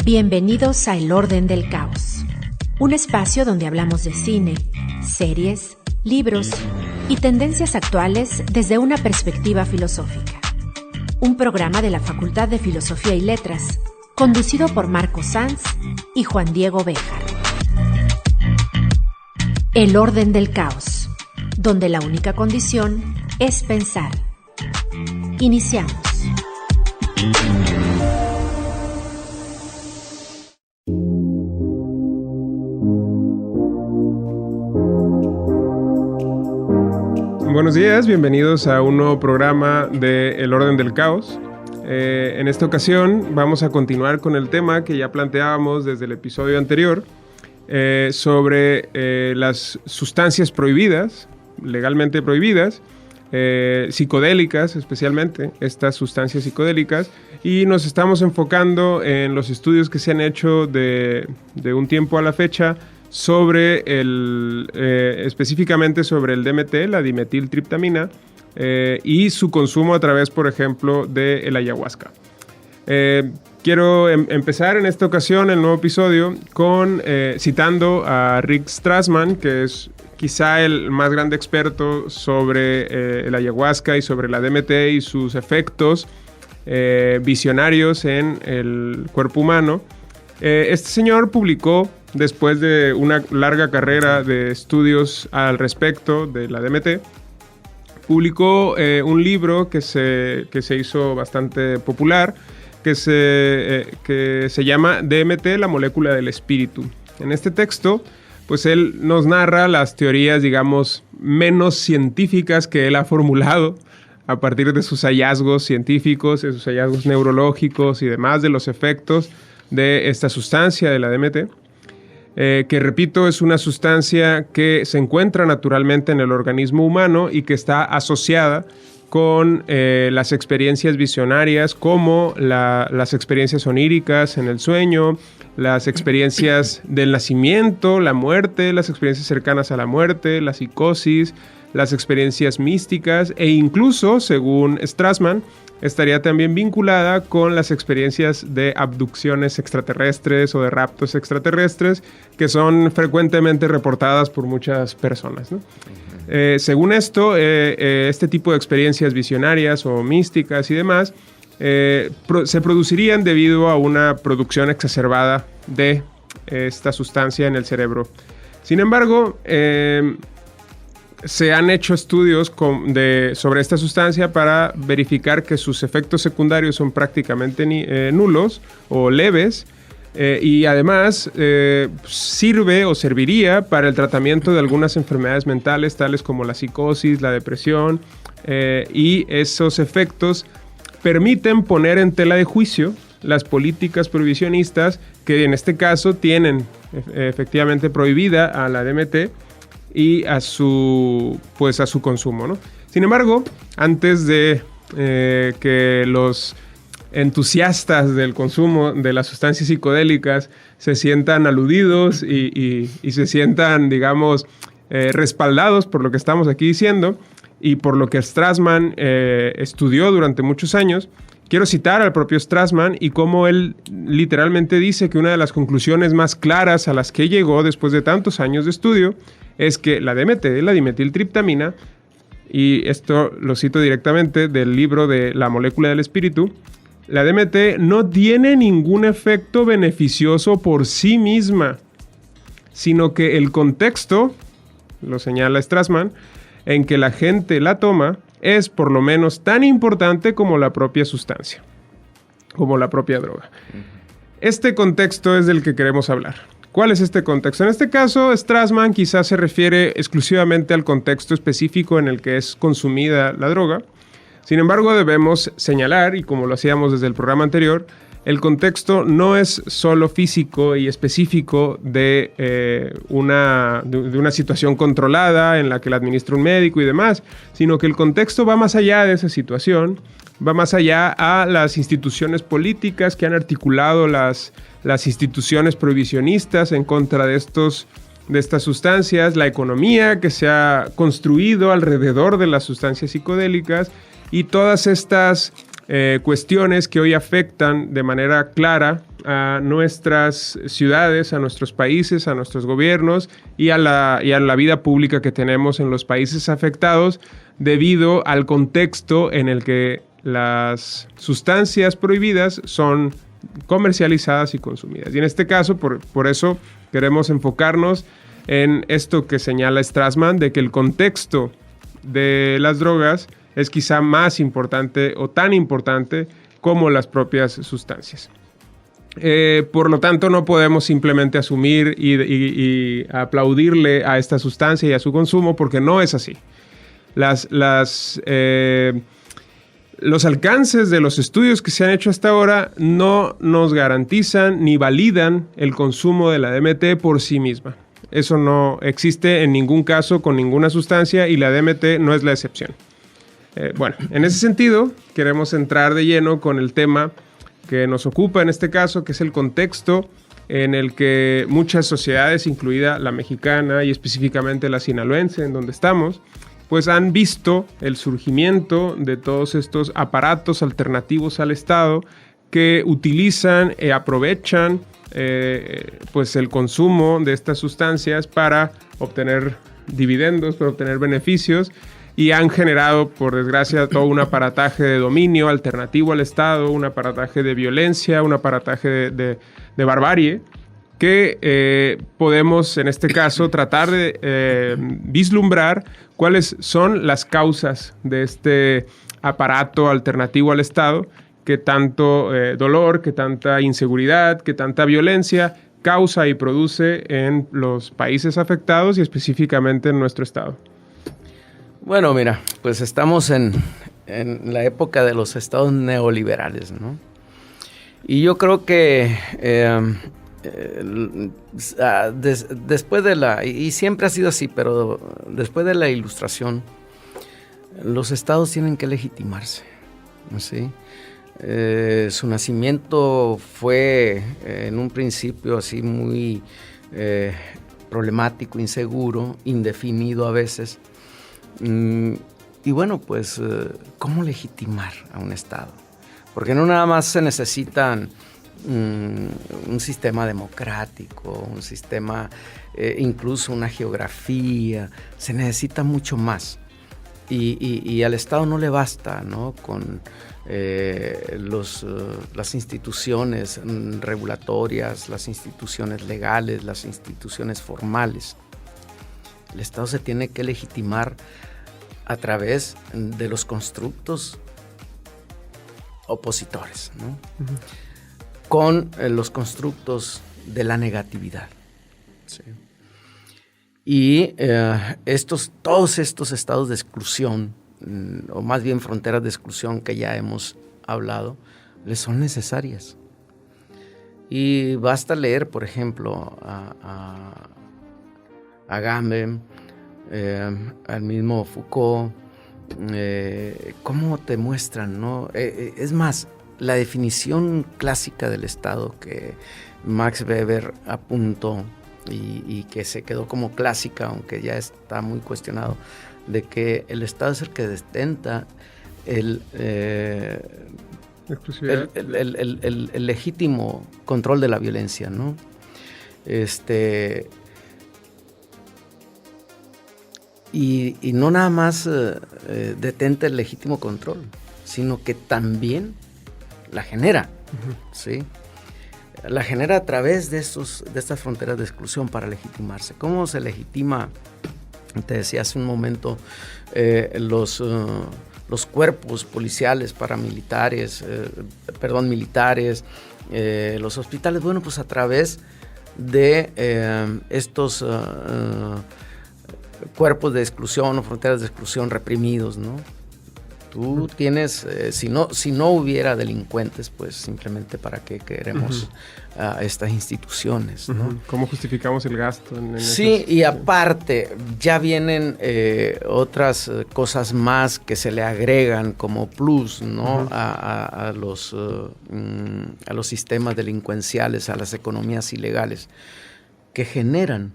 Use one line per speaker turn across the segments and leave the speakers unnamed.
Bienvenidos a El Orden del Caos, un espacio donde hablamos de cine, series, libros y tendencias actuales desde una perspectiva filosófica. Un programa de la Facultad de Filosofía y Letras, conducido por Marco Sanz y Juan Diego Béjar. El Orden del Caos, donde la única condición es pensar. Iniciamos.
Buenos días, bienvenidos a un nuevo programa de El Orden del Caos. En esta ocasión vamos a continuar con el tema que ya planteábamos desde el episodio anterior sobre las sustancias prohibidas, legalmente prohibidas, psicodélicas especialmente, estas sustancias psicodélicas, y nos estamos enfocando en los estudios que se han hecho de un tiempo a la fecha sobre específicamente sobre el DMT, la dimetiltriptamina, y su consumo a través, por ejemplo, del ayahuasca. Quiero empezar en esta ocasión el nuevo episodio citando a Rick Strassman, que es quizá el más grande experto sobre el ayahuasca y sobre la DMT y sus efectos visionarios en el cuerpo humano. Este señor publicó, después de una larga carrera de estudios al respecto de la DMT, publicó un libro que se hizo bastante popular, que se llama DMT, la molécula del espíritu. En este texto, pues él nos narra las teorías, digamos, menos científicas que él ha formulado a partir de sus hallazgos científicos, de sus hallazgos neurológicos y demás, de los efectos de esta sustancia, de la DMT. Que repito, es una sustancia que se encuentra naturalmente en el organismo humano y que está asociada con las experiencias visionarias, como las experiencias oníricas en el sueño, las experiencias del nacimiento, la muerte, las experiencias cercanas a la muerte, la psicosis, las experiencias místicas e incluso, según Strassman, estaría también vinculada con las experiencias de abducciones extraterrestres o de raptos extraterrestres que son frecuentemente reportadas por muchas personas, ¿no? Según esto, este tipo de experiencias visionarias o místicas y demás se producirían debido a una producción exacerbada de esta sustancia en el cerebro. Sin embargo, se han hecho estudios sobre esta sustancia para verificar que sus efectos secundarios son prácticamente nulos o leves, y además sirve o serviría para el tratamiento de algunas enfermedades mentales tales como la psicosis, la depresión, y esos efectos permiten poner en tela de juicio las políticas prohibicionistas que en este caso tienen efectivamente prohibida a la DMT y a su consumo, ¿no? Sin embargo, antes de que los entusiastas del consumo de las sustancias psicodélicas se sientan aludidos y se sientan, digamos, respaldados por lo que estamos aquí diciendo y por lo que Strassman estudió durante muchos años, quiero citar al propio Strassman y cómo él literalmente dice que una de las conclusiones más claras a las que llegó después de tantos años de estudio es que la DMT, la dimetiltriptamina, y esto lo cito directamente del libro de La molécula del espíritu, la DMT no tiene ningún efecto beneficioso por sí misma, sino que el contexto, lo señala Strassman, en que la gente la toma es por lo menos tan importante como la propia sustancia, como la propia droga. Este contexto es del que queremos hablar. ¿Cuál es este contexto? En este caso, Strassman quizás se refiere exclusivamente al contexto específico en el que es consumida la droga. Sin embargo, debemos señalar, y como lo hacíamos desde el programa anterior, el contexto no es solo físico y específico de una situación controlada en la que la administra un médico y demás, sino que el contexto va más allá de esa situación, va más allá a las instituciones políticas que han articulado las instituciones prohibicionistas en contra de estas sustancias, la economía que se ha construido alrededor de las sustancias psicodélicas y todas estas cuestiones que hoy afectan de manera clara a nuestras ciudades, a nuestros países, a nuestros gobiernos y a la vida pública que tenemos en los países afectados debido al contexto en el que las sustancias prohibidas son comercializadas y consumidas. Y en este caso, por eso queremos enfocarnos en esto que señala Strassman, de que el contexto de las drogas es quizá más importante o tan importante como las propias sustancias. Por lo tanto, no podemos simplemente asumir y aplaudirle a esta sustancia y a su consumo, porque no es así. Los alcances de los estudios que se han hecho hasta ahora no nos garantizan ni validan el consumo de la DMT por sí misma. Eso no existe en ningún caso con ninguna sustancia y la DMT no es la excepción. Bueno, en ese sentido, queremos entrar de lleno con el tema que nos ocupa en este caso, que es el contexto en el que muchas sociedades, incluida la mexicana y específicamente la sinaloense, en donde estamos, pues han visto el surgimiento de todos estos aparatos alternativos al Estado que utilizan y aprovechan pues el consumo de estas sustancias para obtener dividendos, para obtener beneficios, y han generado, por desgracia, todo un aparataje de dominio alternativo al Estado, un aparataje de violencia, un aparataje de barbarie, que podemos, en este caso, tratar de vislumbrar cuáles son las causas de este aparato alternativo al Estado, que tanto dolor, que tanta inseguridad, que tanta violencia causa y produce en los países afectados y específicamente en nuestro Estado.
Bueno, mira, pues estamos en la época de los estados neoliberales, ¿no? Y yo creo que después de y siempre ha sido así, pero después de la Ilustración, los estados tienen que legitimarse, ¿sí? Su nacimiento fue en un principio así muy problemático, inseguro, indefinido a veces. Y bueno, pues, ¿cómo legitimar a un Estado? Porque no nada más se necesitan un sistema democrático, un sistema, incluso una geografía, se necesita mucho más. Y al Estado no le basta, ¿no?, con las instituciones regulatorias, las instituciones legales, las instituciones formales. El Estado se tiene que legitimar a través de los constructos opositores, ¿no? Uh-huh. Con los constructos de la negatividad, ¿sí? Y todos estos estados de exclusión, o más bien fronteras de exclusión que ya hemos hablado, les son necesarias. Y basta leer, por ejemplo, a Agamben, al mismo Foucault, cómo te muestran, ¿no? Es más, la definición clásica del Estado que Max Weber apuntó y que se quedó como clásica, aunque ya está muy cuestionado, de que el Estado es el que detenta el legítimo control de la violencia, ¿no? Y no nada más detenta el legítimo control, sino que también la genera, uh-huh. ¿Sí? La genera a través de estas fronteras de exclusión para legitimarse. ¿Cómo se legitima? Te decía hace un momento, los cuerpos policiales, paramilitares, militares, los hospitales. Bueno, pues a través de estos cuerpos de exclusión o fronteras de exclusión reprimidos, ¿no? Tú tienes, si no hubiera delincuentes, pues simplemente para qué queremos estas instituciones, ¿no?
¿Cómo justificamos el gasto?
Sí, y aparte ya vienen otras cosas más que se le agregan como plus, ¿no? Uh-huh. a los sistemas delincuenciales, a las economías ilegales, que generan,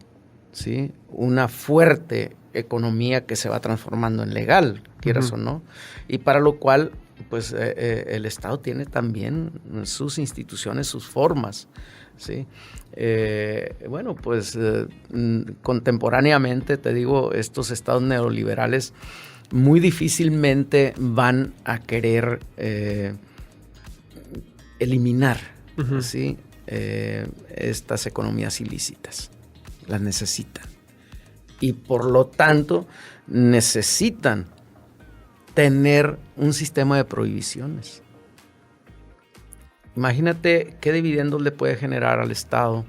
¿sí?, una fuerte economía que se va transformando en legal, quieras uh-huh. o no, y para lo cual pues el Estado tiene también sus instituciones, sus formas, ¿sí? Bueno, pues contemporáneamente, te digo, estos estados neoliberales muy difícilmente van a querer eliminar, ¿sí? Estas economías ilícitas. Las necesitan. Y por lo tanto, necesitan tener un sistema de prohibiciones. Imagínate qué dividendos le puede generar al Estado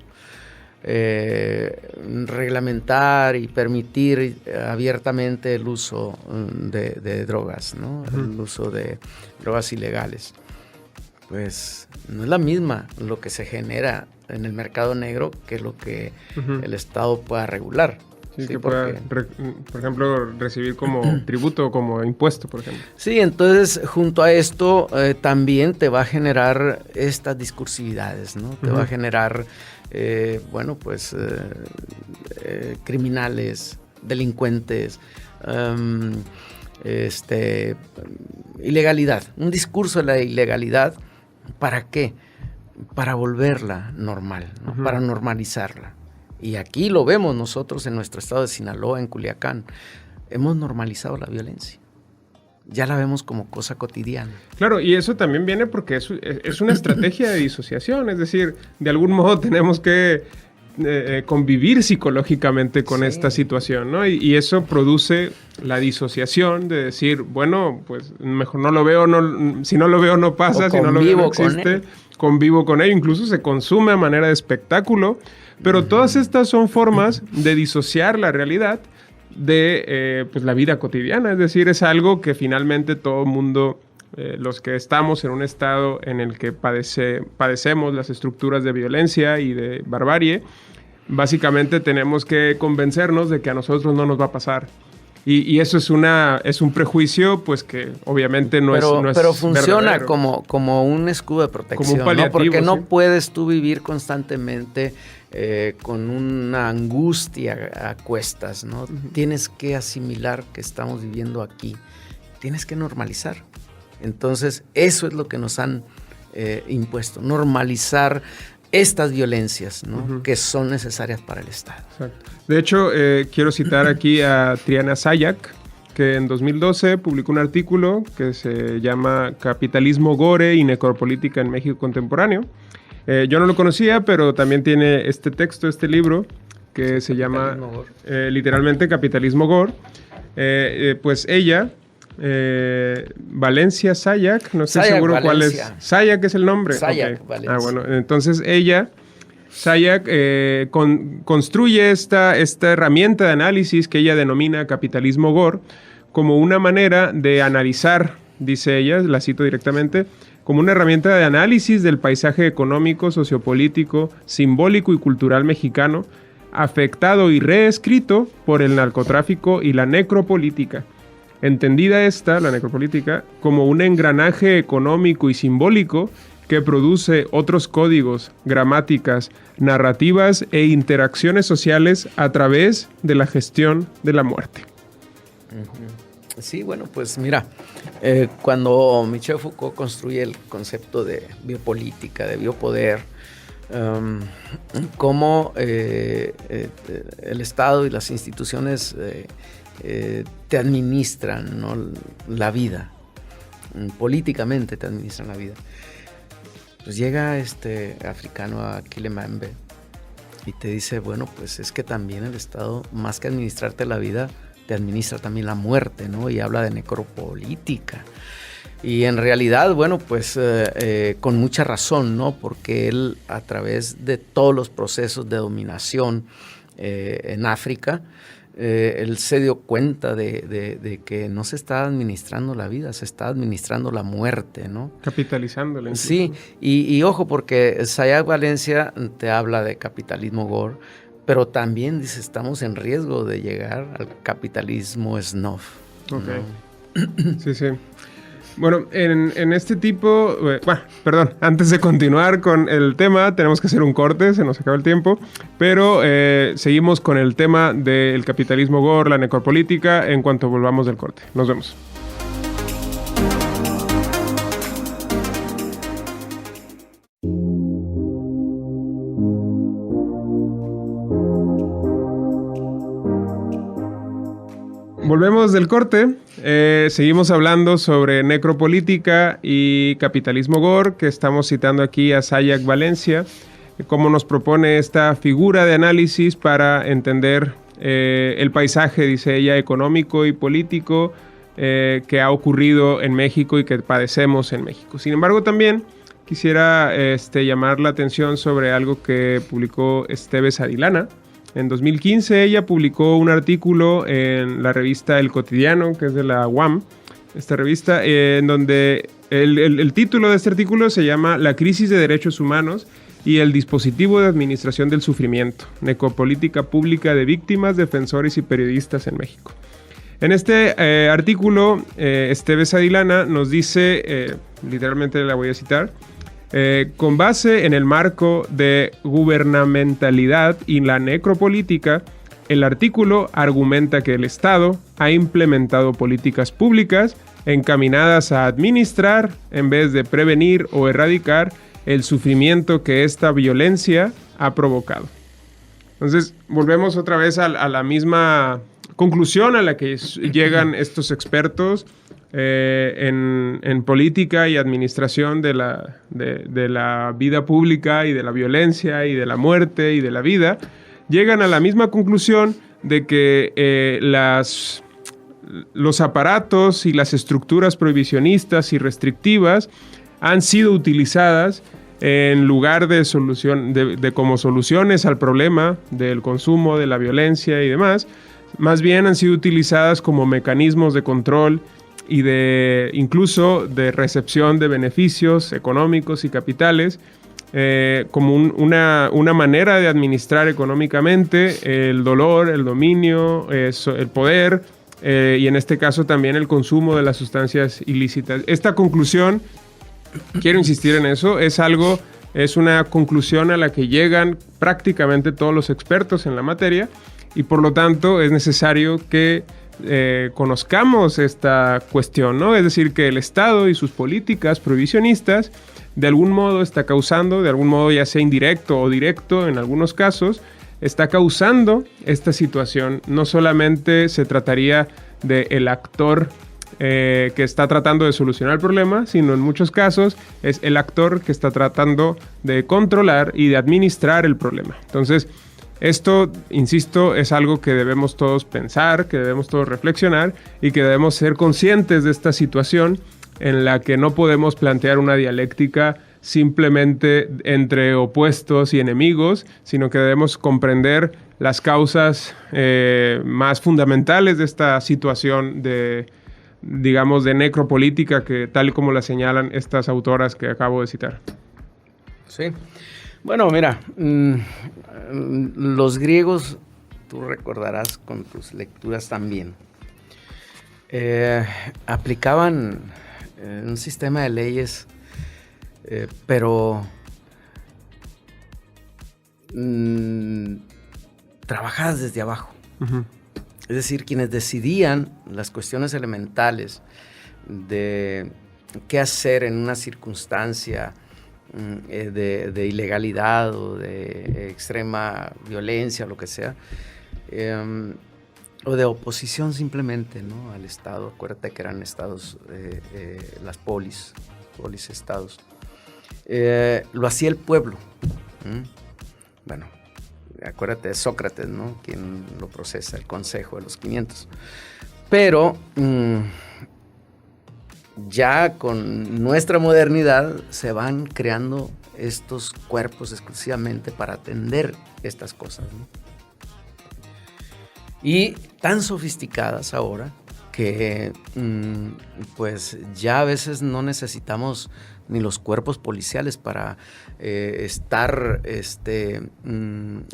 reglamentar y permitir abiertamente el uso de drogas, ¿no? El uso de drogas ilegales. Pues no es la misma lo que se genera en el mercado negro que lo que el Estado pueda regular.
Sí, que pueda, por ejemplo, recibir como tributo o como impuesto, por ejemplo.
Sí, entonces junto a esto también te va a generar estas discursividades, ¿no? Te va a generar, bueno, pues criminales, delincuentes, ilegalidad, un discurso de la ilegalidad. ¿Para qué? Para volverla normal, ¿no? Para normalizarla. Y aquí lo vemos nosotros en nuestro estado de Sinaloa, en Culiacán. Hemos normalizado la violencia. Ya la vemos como cosa cotidiana.
Claro, y eso también viene porque es una estrategia de disociación. Es decir, de algún modo tenemos que convivir psicológicamente con esta situación, ¿no? Y eso produce la disociación de decir, bueno, pues mejor no lo veo, si no lo veo no pasa, si no lo veo no existe, convivo con ello, incluso se consume a manera de espectáculo, pero todas estas son formas de disociar la realidad de pues la vida cotidiana, es decir, es algo que finalmente todo mundo, los que estamos en un estado en el que padecemos las estructuras de violencia y de barbarie, básicamente tenemos que convencernos de que a nosotros no nos va a pasar. Y eso es un prejuicio, pues que obviamente no es
pero funciona
verdadero.
como un escudo de protección,
como un paliativo,
¿no? Porque
¿sí?
no puedes tú vivir constantemente con una angustia a cuestas, ¿no? Tienes que asimilar que estamos viviendo aquí, tienes que normalizar. Entonces, eso es lo que nos han impuesto, normalizar estas violencias, ¿no? Que son necesarias para el Estado.
Exacto. De hecho, quiero citar aquí a Triana Sayak, que en 2012 publicó un artículo que se llama Capitalismo Gore y Necropolítica en México Contemporáneo. Yo no lo conocía, pero también tiene este texto, este libro, que se llama literalmente Capitalismo Gore. Pues ella, Valencia Sayak, no estoy seguro
Valencia.
cuál es. Sayak es el nombre.
Sayak,
okay.
Valencia.
Bueno, entonces ella, Sayak, construye esta herramienta de análisis que ella denomina capitalismo gore como una manera de analizar, dice ella, la cito directamente, como una herramienta de análisis del paisaje económico, sociopolítico, simbólico y cultural mexicano, afectado y reescrito por el narcotráfico y la necropolítica. Entendida la necropolítica, como un engranaje económico y simbólico que produce otros códigos, gramáticas, narrativas e interacciones sociales a través de la gestión de la muerte.
Sí, bueno, pues mira, cuando Michel Foucault construye el concepto de biopolítica, de biopoder, cómo el Estado y las instituciones te administran, ¿no? La vida, políticamente te administran la vida. Pues llega este africano a Quilemambe y te dice, bueno, pues es que también el Estado, más que administrarte la vida, te administra también la muerte, ¿no? Y habla de necropolítica. Y en realidad, bueno, pues con mucha razón, ¿no? Porque él, a través de todos los procesos de dominación en África, él se dio cuenta de que no se está administrando la vida, se está administrando la muerte, ¿no?
Capitalizándola. Incluso.
Sí, y ojo, porque Sayak Valencia te habla de capitalismo gore, pero también dice, estamos en riesgo de llegar al capitalismo snuff.
Ok.
¿No?
Sí, sí. Bueno, en este tipo... perdón, antes de continuar con el tema, tenemos que hacer un corte, se nos acaba el tiempo, pero seguimos con el tema del capitalismo gore, la necropolítica, en cuanto volvamos del corte. Nos vemos. Volvemos del corte. Seguimos hablando sobre necropolítica y capitalismo gore, que estamos citando aquí a Sayak Valencia, cómo nos propone esta figura de análisis para entender el paisaje, dice ella, económico y político que ha ocurrido en México y que padecemos en México. Sin embargo, también quisiera llamar la atención sobre algo que publicó Esteves Adilana. En 2015 ella publicó un artículo en la revista El Cotidiano, que es de la UAM, esta revista, en donde el título de este artículo se llama La crisis de derechos humanos y el dispositivo de administración del sufrimiento, necropolítica pública de víctimas, defensores y periodistas en México. En este artículo, Esteves Adilana nos dice, literalmente la voy a citar, con base en el marco de gubernamentalidad y la necropolítica, el artículo argumenta que el Estado ha implementado políticas públicas encaminadas a administrar, en vez de prevenir o erradicar, el sufrimiento que esta violencia ha provocado. Entonces, volvemos otra vez a la misma conclusión a la que llegan estos expertos en política y administración de la vida pública y de la violencia y de la muerte y de la vida. Llegan a la misma conclusión de que los aparatos y las estructuras prohibicionistas y restrictivas han sido utilizadas en lugar de como soluciones al problema del consumo, de la violencia y demás. Más bien han sido utilizadas como mecanismos de control y incluso de recepción de beneficios económicos y capitales, como una manera de administrar económicamente el dolor, el dominio, el poder, y en este caso también el consumo de las sustancias ilícitas. Esta conclusión, quiero insistir en eso, es una conclusión a la que llegan prácticamente todos los expertos en la materia, y por lo tanto es necesario que conozcamos esta cuestión, ¿no? Es decir, que el Estado y sus políticas prohibicionistas de algún modo está causando, de algún modo ya sea indirecto o directo en algunos casos, está causando esta situación. No solamente se trataría del actor que está tratando de solucionar el problema, sino en muchos casos es el actor que está tratando de controlar y de administrar el problema. Entonces, esto, insisto, es algo que debemos todos pensar, que debemos todos reflexionar y que debemos ser conscientes de esta situación en la que no podemos plantear una dialéctica simplemente entre opuestos y enemigos, sino que debemos comprender las causas más fundamentales de esta situación de necropolítica, que tal y como la señalan estas autoras que acabo de citar.
Sí. Bueno, mira, los griegos, tú recordarás con tus lecturas también, aplicaban un sistema de leyes, pero trabajadas desde abajo. Uh-huh. Es decir, quienes decidían las cuestiones elementales de qué hacer en una circunstancia de ilegalidad o de extrema violencia, lo que sea, o de oposición simplemente, ¿no?, al Estado. Acuérdate que eran estados, las polis-estados. Lo hacía el pueblo. Bueno, acuérdate de Sócrates, ¿no?, quien lo procesa, el Consejo de los 500. Pero ya con nuestra modernidad se van creando estos cuerpos exclusivamente para atender estas cosas, ¿no? Y tan sofisticadas ahora que pues ya a veces no necesitamos ni los cuerpos policiales para estar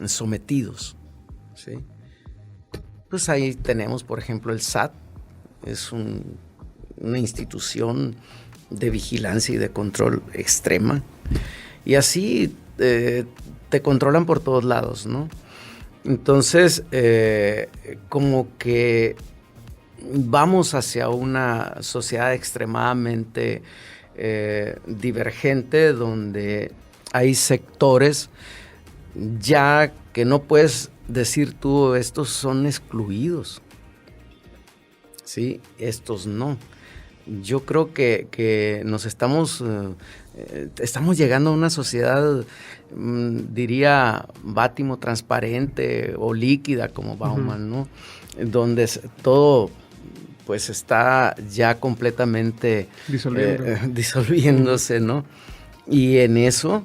sometidos, ¿sí? Pues ahí tenemos, por ejemplo, el SAT, es una institución de vigilancia y de control extrema, y así te controlan por todos lados, ¿no? Entonces, como que vamos hacia una sociedad extremadamente divergente, donde hay sectores ya que no puedes decir tú, estos son excluidos. ¿sí? Estos no. Yo creo que nos estamos llegando a una sociedad, diría, bátimo transparente o líquida como Bauman, ¿no? Donde todo pues está ya completamente disolviéndose, ¿no? Y en eso,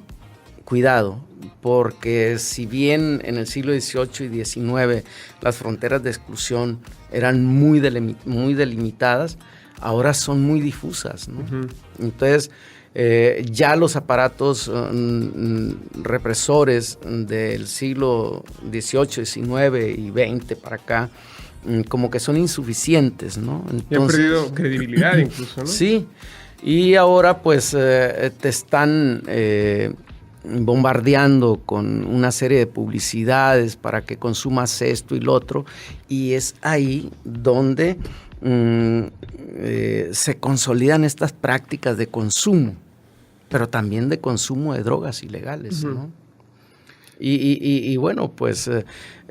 cuidado, porque si bien en el siglo XVIII y XIX las fronteras de exclusión eran muy delimitadas, ahora son muy difusas, ¿no? Entonces, ya los aparatos represores del siglo XVIII, XIX y XX para acá, como que son insuficientes, ¿no? Entonces,
y han perdido credibilidad incluso, ¿no?
Sí, y ahora pues te están bombardeando con una serie de publicidades para que consumas esto y lo otro, y es ahí donde se consolidan estas prácticas de consumo, pero también de consumo de drogas ilegales, ¿no? Y bueno, pues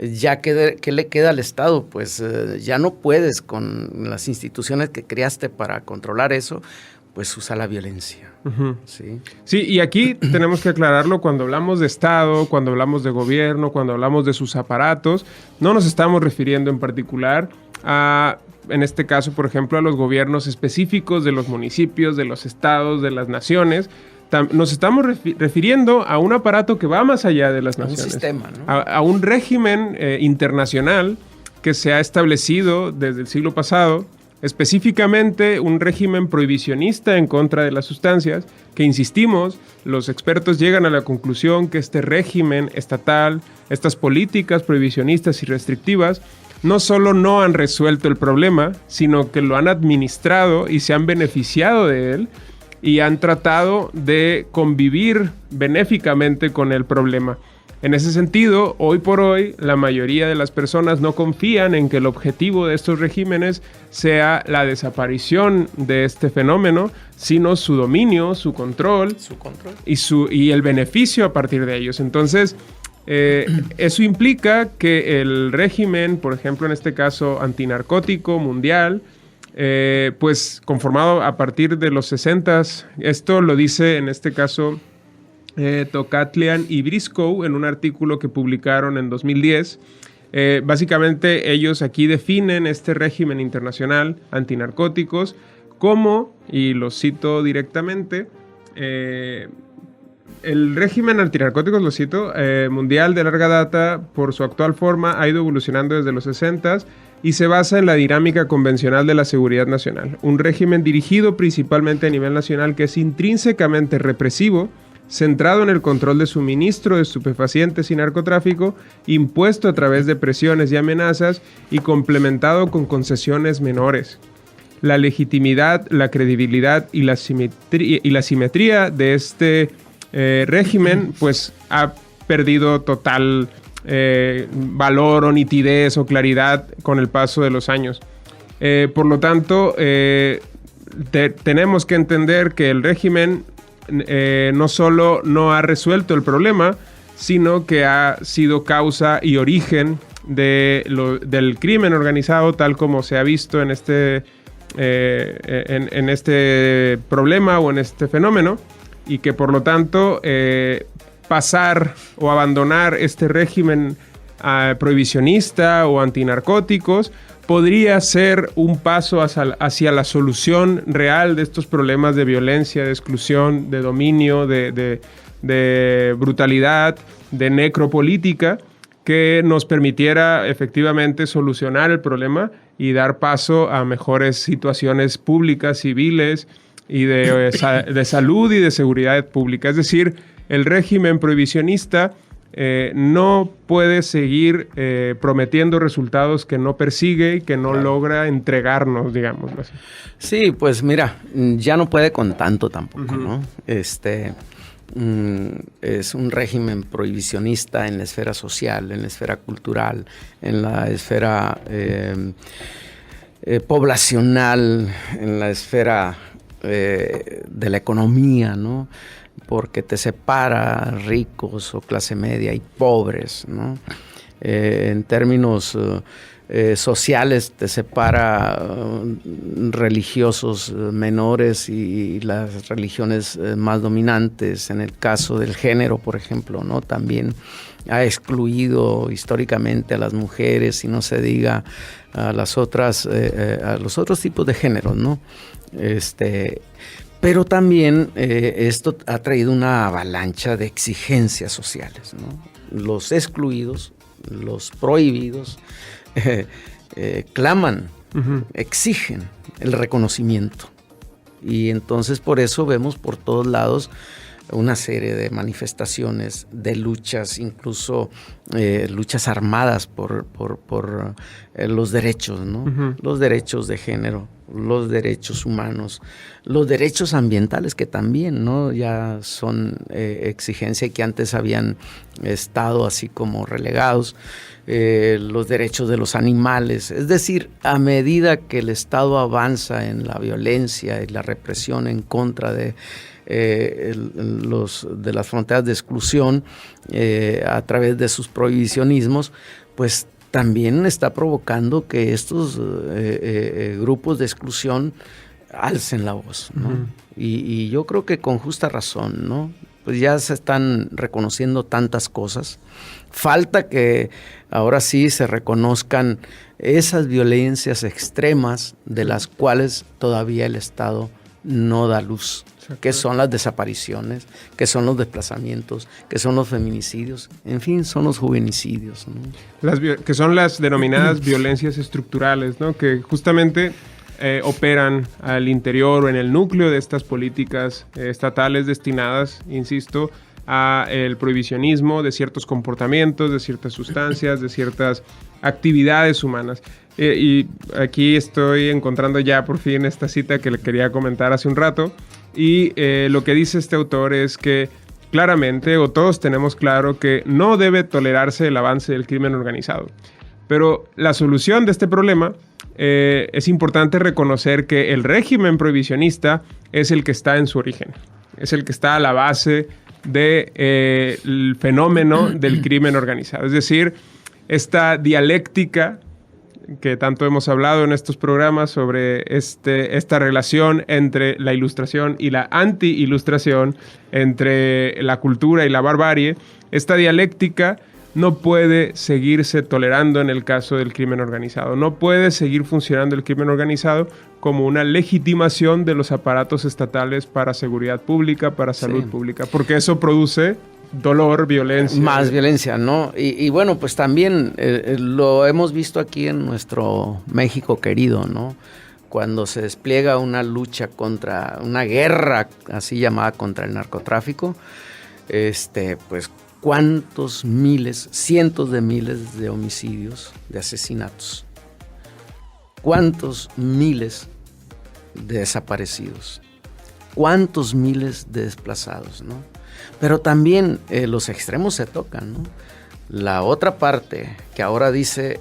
ya ¿qué le queda al Estado? Pues ya no puedes con las instituciones que creaste para controlar eso, pues usa la violencia. ¿Sí?
Sí, y aquí tenemos que aclararlo cuando hablamos de Estado, cuando hablamos de gobierno, cuando hablamos de sus aparatos, no nos estamos refiriendo en particular a, en este caso, por ejemplo, a los gobiernos específicos de los municipios, de los estados, de las naciones. Nos estamos refiriendo a un aparato que va más allá de las naciones.
Un sistema, ¿no?
A un régimen internacional que se ha establecido desde el siglo pasado, específicamente un régimen prohibicionista en contra de las sustancias, que insistimos, los expertos llegan a la conclusión que este régimen estatal, estas políticas prohibicionistas y restrictivas, no solo no han resuelto el problema, sino que lo han administrado y se han beneficiado de él, y han tratado de convivir benéficamente con el problema. En ese sentido, hoy por hoy, la mayoría de las personas no confían en que el objetivo de estos regímenes sea la desaparición de este fenómeno, sino su dominio, su control. Y el beneficio a partir de ellos. Entonces, eso implica que el régimen, por ejemplo, en este caso antinarcótico mundial, pues conformado a partir de los 60s, esto lo dice en este caso Tocatlian y Briscoe en un artículo que publicaron en 2010. Básicamente ellos aquí definen este régimen internacional antinarcóticos como, y lo cito directamente, el régimen antinarcóticos, lo cito, mundial de larga data, por su actual forma, ha ido evolucionando desde los 60s y se basa en la dinámica convencional de la seguridad nacional. Un régimen dirigido principalmente a nivel nacional que es intrínsecamente represivo, centrado en el control de suministro de estupefacientes y narcotráfico, impuesto a través de presiones y amenazas y complementado con concesiones menores. La legitimidad, la credibilidad y la simetría de este régimen pues ha perdido total valor o nitidez o claridad con el paso de los años. Por lo tanto, tenemos que entender que el régimen no solo no ha resuelto el problema, sino que ha sido causa y origen del crimen organizado, tal como se ha visto en este problema o en este fenómeno, y que por lo tanto pasar o abandonar este régimen prohibicionista o antinarcóticos podría ser un paso hacia la solución real de estos problemas de violencia, de exclusión, de dominio, de brutalidad, de necropolítica, que nos permitiera efectivamente solucionar el problema y dar paso a mejores situaciones públicas, civiles y de salud y de seguridad pública. Es decir, el régimen prohibicionista no puede seguir prometiendo resultados que no persigue y que no logra entregarnos, digamos así.
Sí, pues mira, ya no puede con tanto tampoco, ¿no? Es un régimen prohibicionista en la esfera social, en la esfera cultural, en la esfera poblacional, en la esfera de la economía, ¿no? Porque te separa ricos o clase media y pobres, ¿no? En términos sociales, te separa religiosos menores y las religiones más dominantes. En el caso del género, por ejemplo, ¿no? También ha excluido históricamente a las mujeres, y no se diga a los otros tipos de géneros, ¿no? Pero también esto ha traído una avalancha de exigencias sociales, ¿no? Los excluidos, los prohibidos, claman, exigen el reconocimiento. Y entonces por eso vemos por todos lados una serie de manifestaciones, de luchas, incluso luchas armadas por los derechos, ¿no? Los derechos de género, los derechos humanos, los derechos ambientales, que también, ¿no? Ya son exigencia, que antes habían estado así como relegados, los derechos de los animales. Es decir, a medida que el Estado avanza en la violencia y la represión en contra de las fronteras de exclusión, a través de sus prohibicionismos, pues también está provocando que estos grupos de exclusión alcen la voz, ¿no? Y yo creo que con justa razón, ¿no? Pues ya se están reconociendo tantas cosas. Falta que ahora sí se reconozcan esas violencias extremas de las cuales todavía el Estado no da luz, que son las desapariciones, que son los desplazamientos, que son los feminicidios, en fin, son los juvenicidios, ¿no?
Que son las denominadas violencias estructurales, ¿no? Que justamente operan al interior o en el núcleo de estas políticas estatales destinadas, insisto, a el prohibicionismo de ciertos comportamientos, de ciertas sustancias, de ciertas actividades humanas. Y aquí estoy encontrando ya por fin esta cita que le quería comentar hace un rato. Y lo que dice este autor es que claramente, o todos tenemos claro, que no debe tolerarse el avance del crimen organizado. Pero la solución de este problema, es importante reconocer que el régimen prohibicionista es el que está en su origen, es el que está a la base del fenómeno del crimen organizado. Es decir, esta dialéctica que tanto hemos hablado en estos programas sobre esta relación entre la ilustración y la anti-ilustración, entre la cultura y la barbarie, esta dialéctica no puede seguirse tolerando en el caso del crimen organizado. No puede seguir funcionando el crimen organizado como una legitimación de los aparatos estatales para seguridad pública, para salud pública, porque eso produce dolor, violencia. Más
violencia, ¿no? Y bueno, pues también lo hemos visto aquí en nuestro México querido, ¿no? Cuando se despliega una lucha contra, una guerra así llamada contra el narcotráfico, pues cuántos miles, cientos de miles de homicidios, de asesinatos, cuántos miles de desaparecidos, cuántos miles de desplazados, ¿no? Pero también los extremos se tocan, ¿no? La otra parte que ahora dice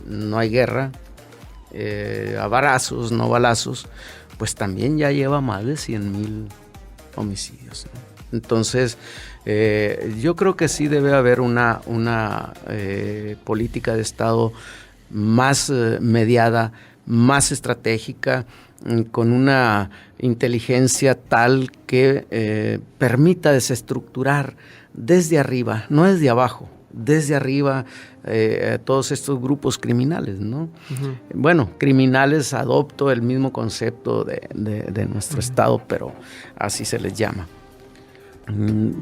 no hay guerra, a balazos, no balazos, pues también ya lleva más de 100,000 homicidios, ¿no? Entonces, yo creo que sí debe haber una política de Estado más mediada, más estratégica, con una inteligencia tal que permita desestructurar desde arriba, no desde abajo, desde arriba todos estos grupos criminales, ¿no? Bueno, criminales, adopto el mismo concepto de nuestro Estado, pero así se les llama.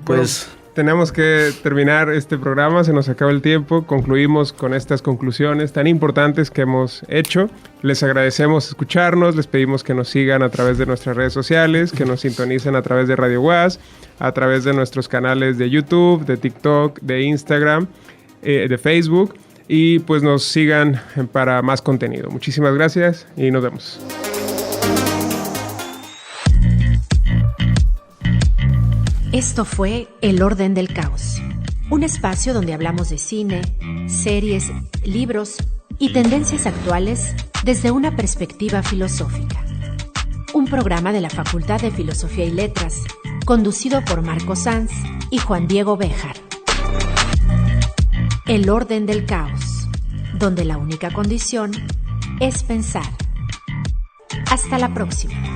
Pues
tenemos que terminar este programa, se nos acaba el tiempo. Concluimos con estas conclusiones tan importantes que hemos hecho. Les agradecemos escucharnos, les pedimos que nos sigan a través de nuestras redes sociales, que nos sintonicen a través de Radio UAS, a través de nuestros canales de YouTube, de TikTok, de Instagram, de Facebook, y pues nos sigan para más contenido. Muchísimas gracias y nos vemos.
Esto fue El Orden del Caos, un espacio donde hablamos de cine, series, libros y tendencias actuales desde una perspectiva filosófica. Un programa de la Facultad de Filosofía y Letras, conducido por Marco Sanz y Juan Diego Béjar. El Orden del Caos, donde la única condición es pensar. Hasta la próxima.